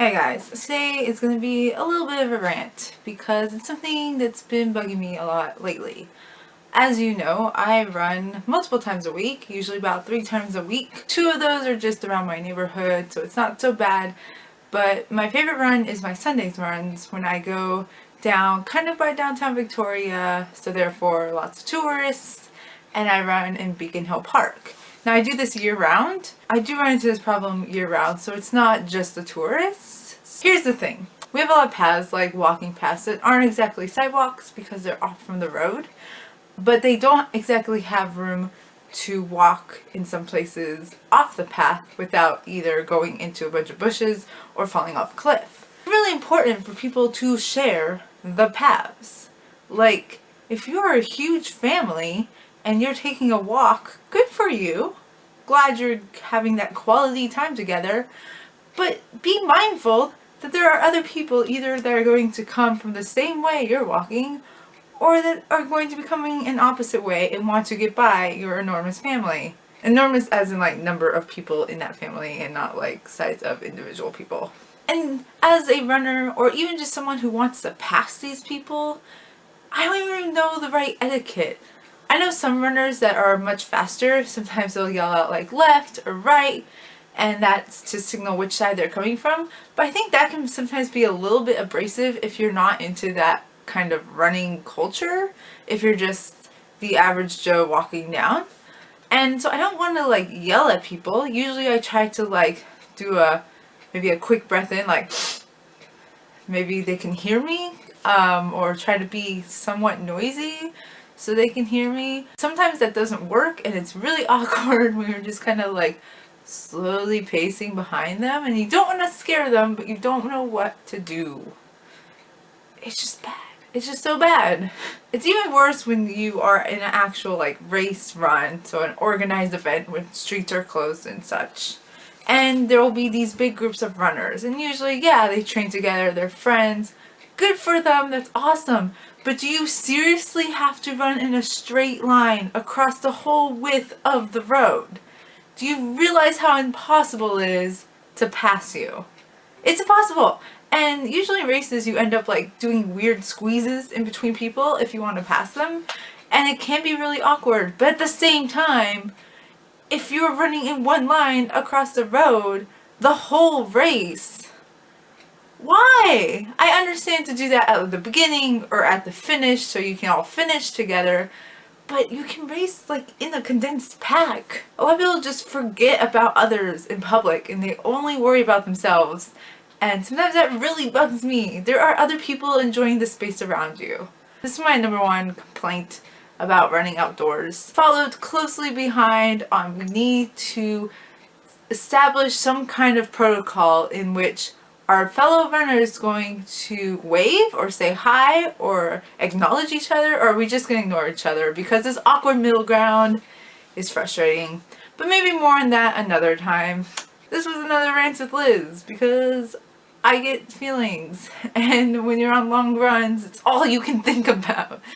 Hey guys, today is going to be a little bit of a rant because it's something that's been bugging me a lot lately. As you know, I run multiple times a week, usually about 3 times a week. 2 of those are just around my neighborhood, so it's not so bad. But my favorite run is my Sundays runs when I go down kind of by downtown Victoria, so therefore lots of tourists, and I run in Beacon Hill Park. Now I do this year round. I do run into this problem year round, so it's not just the tourists. Here's the thing. We have a lot of paths, like walking paths, that aren't exactly sidewalks because they're off from the road, but they don't exactly have room to walk in some places off the path without either going into a bunch of bushes or falling off a cliff. It's really important for people to share the paths. Like, if you're a huge family and you're taking a walk, good for you. Glad you're having that quality time together. But be mindful that there are other people either that are going to come from the same way you're walking or that are going to be coming an opposite way and want to get by your enormous family. Enormous as in like number of people in that family and not like size of individual people. And as a runner or even just someone who wants to pass these people, I don't even know the right etiquette. I know some runners that are much faster. Sometimes they'll yell out like left or right, and that's to signal which side they're coming from. But I think that can sometimes be a little bit abrasive if you're not into that kind of running culture, if you're just the average Joe walking down. And so I don't want to like yell at people. Usually I try to like do maybe a quick breath in, like maybe they can hear me, or try to be somewhat noisy so they can hear me. Sometimes that doesn't work and it's really awkward when you're just kind of like slowly pacing behind them and you don't want to scare them, but you don't know what to do. It's just bad. It's just so bad. It's even worse when you are in an actual like race run, so an organized event when streets are closed and such. And there will be these big groups of runners, and usually, yeah, they train together, they're friends. Good for them, that's awesome. But do you seriously have to run in a straight line across the whole width of the road? Do you realize how impossible it is to pass you? It's impossible. And usually in races you end up like doing weird squeezes in between people if you want to pass them. And it can be really awkward. But at the same time, if you're running in one line across the road the whole race, why? I understand to do that at the beginning or at the finish so you can all finish together, but you can race like in a condensed pack. A lot of people just forget about others in public and they only worry about themselves. And sometimes that really bugs me. There are other people enjoying the space around you. This is my number one complaint about running outdoors. Followed closely behind on we need to establish some kind of protocol in which our fellow runners going to wave or say hi or acknowledge each other, or are we just going to ignore each other? Because this awkward middle ground is frustrating. But maybe more on that another time. This was another Rants with Liz because I get feelings, and when you're on long runs, it's all you can think about.